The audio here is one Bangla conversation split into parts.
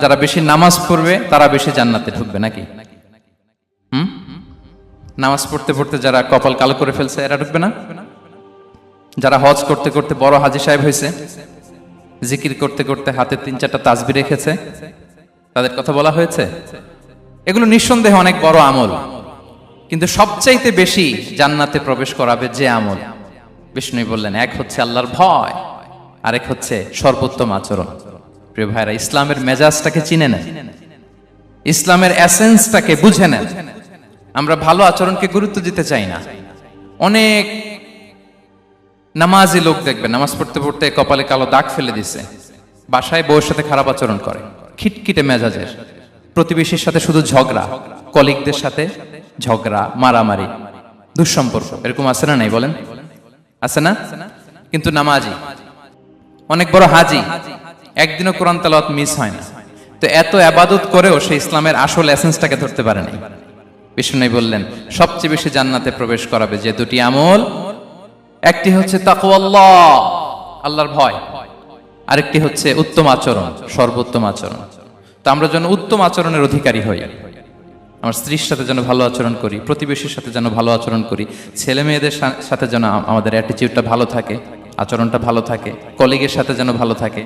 যারা বেশি নামাজ পড়বে তারা বেশি জান্নাতে ঢুকবে নাকি? নামাজ পড়তে পড়তে যারা কপাল কালো করে ফেলছে এরা ঢুকবে না? যারা হজ করতে করতে বড় হাজী সাহেব হয়েছে, জিকির করতে করতে হাতে 3-4টা তাসবিহ রেখেছে, তাদের কথা বলা হয়েছে। এগুলো নিঃসন্দেহে অনেক বড় আমল, কিন্তু সবচাইতে বেশি জান্নাতে প্রবেশ করাবে যে আমল, বিষ্ণু বললেন, এক হচ্ছে আল্লাহর ভয়, আরেক হচ্ছে সর্বোত্তম আচরণ। প্রিয় ভাইরা, ইসলামের মেজাজটাকে চিনে নেন, ইসলামের এসেন্সটাকে বুঝে নেন। আমরা ভালো আচরণকে গুরুত্ব দিতে চাই না। অনেক নামাজি লোক দেখবেন নামাজ পড়তে পড়তে কপালে কালো দাগ ফেলে দিছে, বাসায় বউয়ের সাথে খারাপ আচরণ করে, খিটখিটে মেজাজের, প্রতিবেশীর সাথে শুধু ঝগড়া, কলিগদের সাথে ঝগড়া, মারামারি, দুঃসম্পর্ক, এরকম আছে না নাই বলেন? আছে না? কিন্তু নামাজি, অনেক বড় হাজি, একদিনও কোরআন তেলাওয়াত মিস হয় না, তো এত ইবাদত করেও সে ইসলামের আসল এসেন্সটাকে ধরতে পারে নাই। বিষ্ণু বললেন সবচেয়ে বেশি জান্নাতে প্রবেশ করাবে যে দুটি আমল, একটি হচ্ছে তাকওয়াল্লাহ, আল্লাহর ভয়, আরেকটি হচ্ছে উত্তম আচরণ, সর্বোত্তম আচরণ। তো আমরা যেন উত্তম আচরণের অধিকারী হই, আমার স্ত্রীর সাথে যেন ভালো আচরণ করি, প্রতিবেশীর সাথে যেন ভালো আচরণ করি, ছেলে মেয়েদের সাথে যেন আমাদের অ্যাটিটিউডটা ভালো থাকে, আচরণটা ভালো থাকে, কলিগের সাথে যেন ভালো থাকে।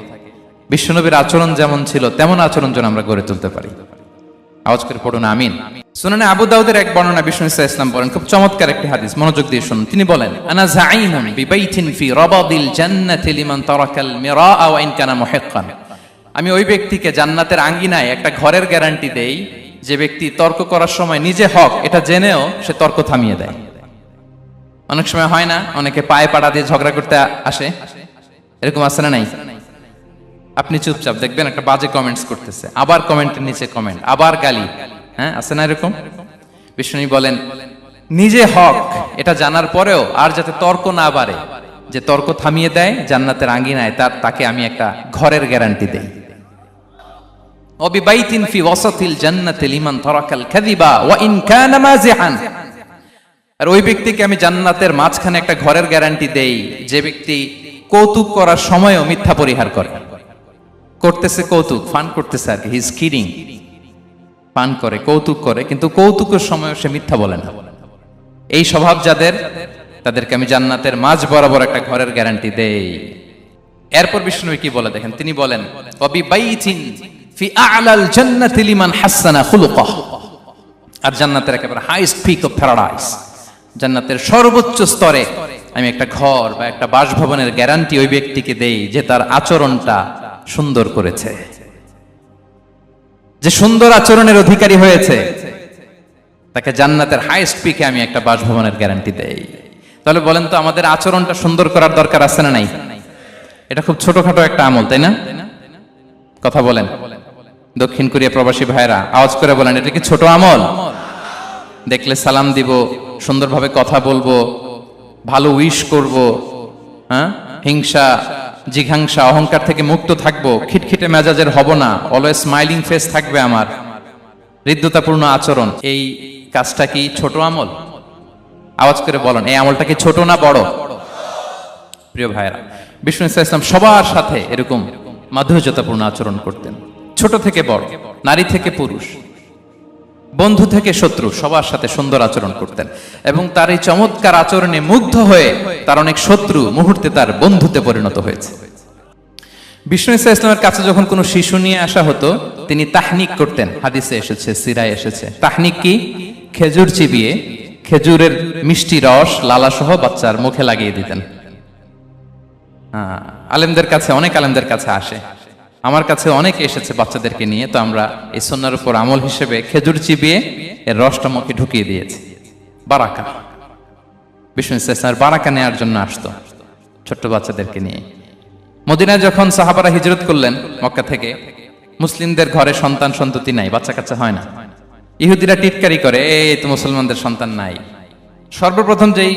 বিশ্বনবীর আচরণ যেমন ছিল তেমন আচরণ যেন আমরা গড়ে তুলতে পারি। আওয়াজ করে পড়ুন আমিন। সুনানে আবু দাউদের এক বর্ণনা বিষ্ণু ইসলাম বলেন, খুব চমৎকার একটি হাদিস, মনোযোগ দিয়ে শুনুন। তিনি বলেন, আনা যাঈমুন বিবাইতিন ফি রাবাদিল জান্নাতি লিমান তারাকাল মিরাআ ওয়া ইন কানা মুহিক্কান। আমি ওই ব্যক্তিকে জান্নাতের আঙ্গিনায় একটা ঘরের গ্যারান্টি দেই যে ব্যক্তি তর্ক করার সময় নিজে হক এটা জেনেও সে তর্ক থামিয়ে দেয়। অনেক সময় হয় না, অনেকে পায়ে পাড়া দিয়ে ঝগড়া করতে আসে, এরকম আছে না নাই? আপনি চুপচাপ দেখবেন একটা বাজে কমেন্টস করতেছে, আবার কমেন্টের নিচে কমেন্ট, আবার গালি, হ্যাঁ আছে না এরকম? বিষ্ণু বলেন নিজে হক এটা জানার পরেও আর যাতে তর্ক না বাড়ে, যে তর্ক থামিয়ে দেয় জান্নাতের আঙ্গিনায়, তাকে আমি একটা ঘরের গ্যারান্টি দেই। ওয়াবিবাইতিন ফি ওয়াসাতিল জান্নাতি লিমান তারাকাল কাযিবা ওয়া ইন কানা মাযিহান। আর ওই ব্যক্তিকে আমি জান্নাতের মাঝখানে একটা ঘরের গ্যারান্টি দেই যে ব্যক্তি কৌতুক করার সময়ও মিথ্যা পরিহার করে। করতেছে কৌতুক, ফান করতেছে আর কি, হি ইজ কিডিং, ফান করে, কৌতুক করে, কিন্তু কৌতুকের সময় সে মিথ্যা বলে না। এই স্বভাব যাদের, তাদেরকে আমি জান্নাতের মাঝ বরাবর একটা ঘরের গ্যারান্টি দেই। এরপর বিষ্ণু কি বলে দেখেন, তিনি বলেন ওয়াবিবাইতিন ফি আ'লাল জান্নাতি লিমান হাসানা খুলুকাহ। আর জান্নাতের একেবারে হাইস্ট পিক অফ প্যারাডাইস, জান্নাতের সর্বোচ্চ স্তরে আমি একটা ঘর বা একটা বাসভবনের গ্যারান্টি ওই ব্যক্তিকে দেই যে তার আচরণটা সুন্দর করেছে, যে সুন্দর আচরণের অধিকারী হয়েছে, তাকে জান্নাতের হাইস্ট পিকে আমি একটা বাসভবনের গ্যারান্টি দেই। তাহলে বলেন তো আমাদের আচরণটা সুন্দর করার দরকার আছে না নাই? এটা খুব ছোটখাটো একটা আমল, তাই না? কথা বলেন, দক্ষিণ কোরিয়া প্রবাসী ভাইরা আওয়াজ করে বলেন, এটা কি ছোট আমল? দেখলে সালাম দিব, সুন্দরভাবে কথা বলবো, ভালো উইশ করব, হ্যাঁ, হিংসা জিঘাংসা অহংকার থেকে মুক্ত থাকবো, খিটখিটে মেজাজের হব না, অলওয়েজ স্মাইলিং ফেস থাকবে আমার, হৃদ্যতাপূর্ণ আচরণ। এই কাজটা কি ছোট আমল? আওয়াজ করে বলেন, এই আমলটা কি ছোট না বড়? প্রিয় ভাইরা, বিষ্ণু ইসলাম সবার সাথে এরকম মাধুর্যতাপূর্ণ আচরণ করতেন, ছোট থেকে বড়, নারী থেকে পুরুষ, বন্ধু থেকে শত্রু, সবার সাথে সুন্দর আচরণ করতেন। এবং তার এই চমৎকার আচরণে মুগ্ধ হয়ে তার অনেক শত্রু মুহূর্তে তার বন্ধুতে পরিণত হয়েছে। বিষ্ণু ইসলামের কাছে যখন কোনো শিশু নিয়ে আসা হতো, তিনি তাহনিক করতেন, হাদিসে এসেছে, সিরায় এসেছে। তাহনিক কি? খেজুর চিবিয়ে খেজুরের মিষ্টি রস লালাসহ বাচ্চার মুখে লাগিয়ে দিতেন। আলেমদের কাছে, অনেক আলেমদের কাছে আসে, আমার কাছে অনেকে এসেছে বাচ্চাদেরকে নিয়ে, তো আমরা এই সুন্নাহর উপর আমল হিসেবে খেজুর চিবিয়ে এর রসটা মুখে ঢুকিয়ে দিয়েছি। বারাকা, বিষ্ণু ইসলামের বারাকা নেওয়ার জন্য আসতো ছোট্ট বাচ্চাদেরকে নিয়ে। মদিনায় যখন সাহাবারা হিজরত করলেন মক্কা থেকে, মুসলিমদের ঘরে সন্তান সন্ততি নাই, বাচ্চা কাচ্চা হয় না। ইহুদিরা টিটকারি করে, এই তো মুসলমানদের সন্তান নাই। সর্বপ্রথম যেই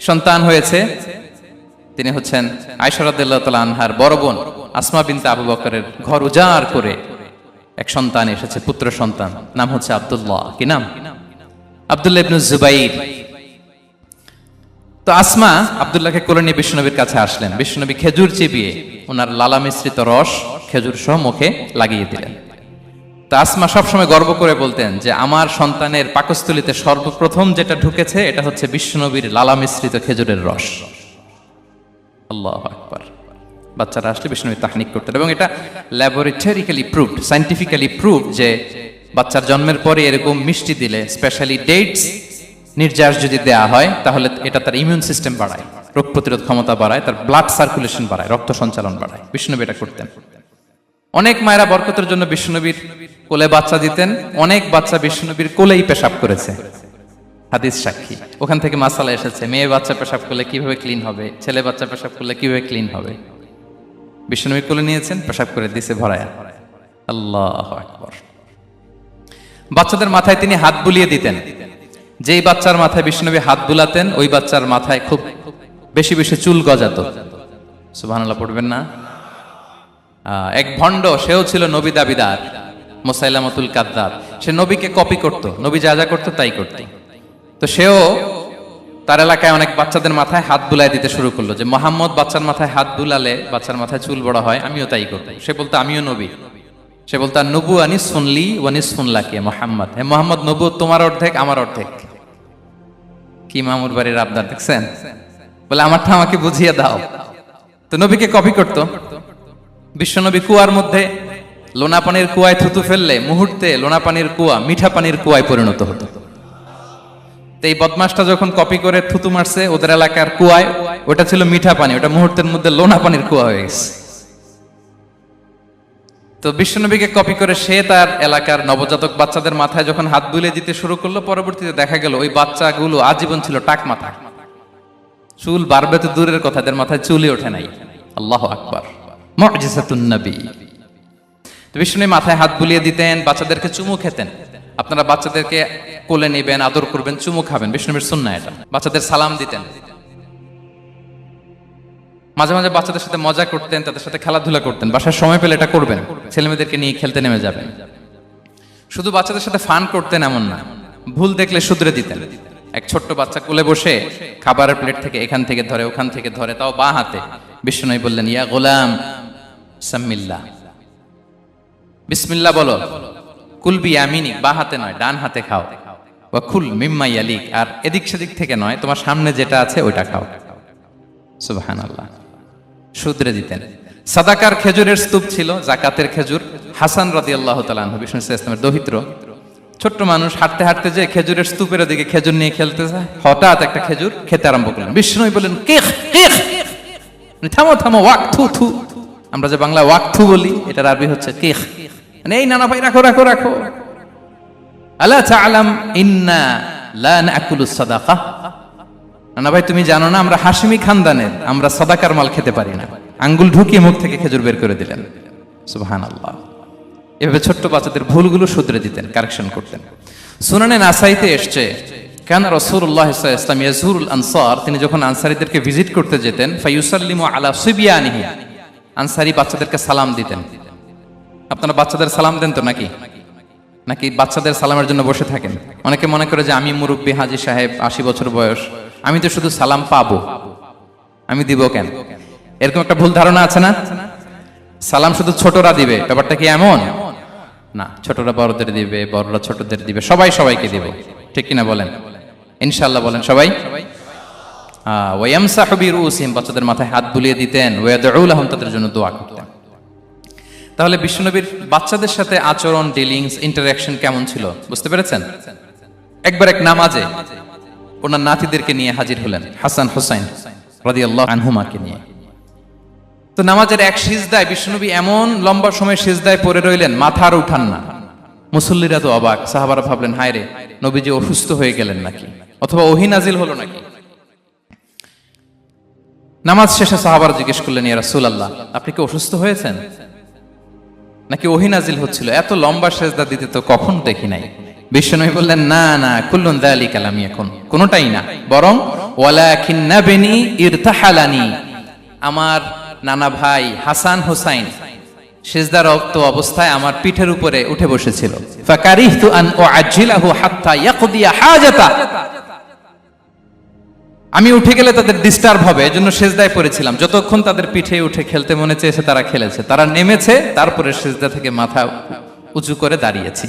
সন্তান হয়েছে তিনি হচ্ছেন আয়েশা রাদিয়াল্লাহু তাআলা আনহার বড় বোন আসমা বিনতে আবু বকরের ঘর উজাড় করে এক সন্তান এসেছে, পুত্র সন্তান, নাম হচ্ছে আব্দুল্লাহ। কি নাম? আব্দুল্লাহ ইবনে জুবাইর। তো আসমা আব্দুল্লাহকে কোলে নিয়ে বিশ্বনবীর কাছে আসলেন। বিশ্বনবী খেজুর চিবিয়ে ওনার লালা মিশ্রিত রস খেজুর সহ মুখে লাগিয়ে দিলেন। তা আসমা সবসময় গর্ব করে বলতেন যে আমার সন্তানের পাকস্থলীতে সর্বপ্রথম যেটা ঢুকেছে এটা হচ্ছে বিশ্বনবীর লালা মিশ্রিত খেজুরের রস। আল্লাহু আকবার। বাচ্চারা আসলে বিশ্বনবী তাহনিক করতেন এবং এটা ল্যাবরেটরিক্যালি প্রুভড, সায়েন্টিফিক্যালি প্রুভড যে বাচ্চার জন্মের পরে এরকম মিষ্টি দিলে, স্পেশালি ডেটস নির্যাস যদি দেয়া হয়, তাহলে এটা তার ইমিউন সিস্টেম বাড়ায়, রোগ প্রতিরোধ ক্ষমতা বাড়ায়, তার ব্লাড সার্কুলেশন বাড়ায়, রক্ত সঞ্চালন বাড়ায়। বিশ্বনবী এটা করতেন। অনেক মায়েরা বরকতের জন্য বিশ্বনবীর কোলে বাচ্চা দিতেন, অনেক বাচ্চা বিশ্বনবীর কোলেই পেশাব করেছে, হাদিস সাক্ষী। ওখান থেকে মাসালা এসেছে, মেয়ে বাচ্চা পেশাব করলে কিভাবে ক্লিন হবে, ছেলে বাচ্চা পেশাব করলে কিভাবে ক্লিন হবে। বিশ্বনবী কোলে নিয়েছেন, পেশাব করে দিছে ভরায়া। আল্লাহু আকবার। বাচ্চাদের মাথায় তিনি হাত বুলিয়ে দিতেন। যেই বাচ্চার মাথায় বিশ্বনবী হাত বুলাতেন, ওই বাচ্চার মাথায় খুব বেশি বেশি চুল গজাতো। সুবহানাল্লাহ পড়বেন না? এক ভণ্ড, সেও ছিল নবী দাবিদার, মুসাইলামাতুল কাযযাব। সে নবীকে কপি করত, নবী যা যা করতো তাই করত। তো সেও তার এলাকায় অনেক বাচ্চাদের মাথায় হাত বুলাই দিতে শুরু করলো, যে মোহাম্মদ বাচ্চার মাথায় হাত বুলালে বাচ্চার মাথায় চুল বড় হয়, আমিও তাই করব। সে বলতো আমিও নবী। সে বলতো নবু আনিস শুনলি ওয়ানিস শুনলাকে মোহাম্মদ, হে মোহাম্মদ, নবু তোমার অর্ধেক আমার অর্ধেক। কি মামুর বাড়ির আবদার দেখছেন? বলে আমারটা আমাকে বুঝিয়ে দাও। তো নবীকে কপি করতো। বিশ্বনবী কুয়ার মধ্যে লোনা পানির কুয়ায় থুতু ফেললে মুহূর্তে লোনা পানির কুয়া মিঠা পানির কুয়ায় পরিণত হতো। এই বদমাসটা যখন কপি করে থুতু মারছে ওদের এলাকার কুয়ায়, ওটা ছিল মিঠা পানি, ওটা মুহূর্তের মধ্যে লোনা পানির কুয়া হয়ে গেছে। তো বিশ্বনবীকে কপি করে সে তার এলাকার নবজাতক বাচ্চাদের মাথায় যখন হাত বুলিয়ে দিতে শুরু করলো, পরবর্তীতে দেখা গেল ওই বাচ্চাগুলো আজীবন ছিল টাক মাথা। চুল বাড়বে তো দূরের কথা, এদের মাথায় চুলই ওঠে নাই। আল্লাহু আকবার। মুজিজাতুন নবী। তো বিশ্বনবী মাথায় হাত বুলিয়ে দিতেন, বাচ্চাদেরকে চুমু খেতেন। আপনারা বাচ্চাদেরকে কোলে নেবেন, আদর করবেন, চুমু খাবেন, বিশ্বনবীর সুন্নাহ এটা। বাচ্চাদের সালাম দিতেন। মাঝে মাঝে বাচ্চাদের সাথে মজা করতেন, তাদের সাথে খেলাধুলা করতেন। বাসার সময় পেলে এটা করবেন, ছেলেমেয়েদেরকে নিয়ে খেলতে নেমে যাবেন। শুধু বাচ্চাদের সাথে ফান করতেন এমন না, ভুল দেখলে শুধরে দিতেন। এক ছোট্ট বাচ্চা কোলে বসে খাবারের প্লেট থেকে এখান থেকে ধরে ওখান থেকে ধরে, তাও বাঁ হাতে। বিশ্বনবী বললেন, ইয়া গোলাম সাম্মিল্লাহ, বিসমিল্লাহ বলো। কুল বিয়ামিনি, বাঁ হাতে নয় ডান হাতে খাও। ওয়া কুল মিম্মা ইয়ালিক, আর এদিক সেদিক থেকে নয়, তোমার সামনে যেটা আছে ওইটা খাও। সুবহানাল্লাহ। শুধরে দিতেন। সাদাকার খেজুরের স্তূপ ছিল, জাকাতের খেজুর। হাসান রাদিয়াল্লাহু তাআলা আনহু, বিষ্ণু ইসলামের দৌহিত্র, ছোট্ট মানুষ, হাঁটতে হাঁটতে যে খেজুরের স্তূপের দিকে খেজুর নিয়ে খেলতে যায়, হঠাৎ একটা খেজুর খেতে আরম্ভ করলেন। বিষ্ণু বললেন, কিখ কিখ, থামো থামো, ওয়াক থু থু। আমরা যে বাংলা ওয়াক থু বলি, এটার আরবি হচ্ছে কিখ। মানে এই নানা ভাই রাখো রাখো রাখো। আলা তাআলাম ইন্না লা নাকুলুস সাদাকা, নানা ভাই তুমি জানো না আমরা হাশিমি খানদানের, আমরা সাদাকার মাল খেতে পারি না। আঙ্গুল ঢুকিয়ে মুখ থেকে খেজুর বের করে দিলেন। সুবহানাল্লাহ। এভাবে ছোট্ট বাচ্চাদের ভুলগুলো শুধরে দিতেন, কারেকশন করতেন। সুনানে নাসাইতে এসছে, কেন রাসূলুল্লাহ সাল্লাল্লাহু আলাইহি ওয়াসাল্লাম ইয়াজুরুল আনসার, তিনি যখন আনসারীদেরকে ভিজিট করতে যেতেন, ফায়ুসাল্লিমু আলা সিবিয়ানিহি, আনসারী বাচ্চাদেরকে সালাম দিতেন। আপনারা বাচ্চাদের সালাম দেন তো নাকি? নাকি বাচ্চাদের সালামের জন্য বসে থাকেন? অনেকে মনে করে যে আমি মুরব্বী হাজী সাহেব, 80 বছর বয়স, আমি তো শুধু সালাম পাবো, আমি দিব কেন? এরকম একটা ভুল ধারণা আছে না? সালাম শুধু ছোটরা দিবে, ব্যাপারটা কি এমন না? ছোটরা বড়দের দিবে, বড়রা ছোটদের দিবে, সবাই সবাইকে দিবে, ঠিক কিনা বলেন? ইনশাআল্লাহ বলেন সবাই। ওয়ায়ামসাহু বিরুসিহিম, বাচ্চাদের মাথায় হাত বুলিয়ে দিতেন। ওয়ায়াদউ লাহুম, তাদের জন্য দোয়া করতেন। তাহলে বিশ্বনবীর বাচ্চাদের সাথে আচরণ, ডিলিংস, ইন্টারঅ্যাকশন কেমন ছিল বুঝতে পেরেছেন? একবার এক নামাজে ওনার নাতিদেরকে নিয়ে হাজির হলেন, হাসান হুসাইন রাদিয়াল্লাহু আনহুমাকে নিয়ে। তো নামাজের এক সিজদায় বিশ্বনবী এমন লম্বা সময় সিজদায় পড়ে রইলেন, মাথা আর উঠান না। মুসল্লিরা তো অবাক, সাহাবারা ভাবলেন হায় রে, নবীজি অসুস্থ হয়ে গেলেন নাকি, অথবা ওহী নাজিল হলো নাকি। নামাজ শেষে সাহাবারা জিজ্ঞেস করলেন, ইয়া রাসূলুল্লাহ, আপনি কি অসুস্থ হয়েছেন নাকি ওহী নাজিল হচ্ছিল? এত লম্বা সিজদা দিতে তো কখন দেখি নাই। বিশ্বনবী বললেন, না না, কুল্লুন যালিকা লাম ইয়াকুন, কোনটাই না, বরং ওয়ালাকিন্না বিনি ইরতাহালানি, আমার নানা ভাই হাসান হুসাইন সিজদারত অবস্থায় আমার পিঠের উপরে উঠে বসেছিল। ফাকারিহতু আন উআজ্জিলাহু হাত্তা ইয়াকদিয়া হাজাতা, আমি উঠে গেলে তাদের ডিস্টার্ব হবে, এজন্য সিজদায় পড়েছিলাম। যতক্ষণ তাদের পিঠে উঠে খেলতে মনে চেয়েছে তারা খেলেছে, তারা নেমেছে, তারপরে সিজদা থেকে মাথা উঁচু করে দাঁড়িয়েছি।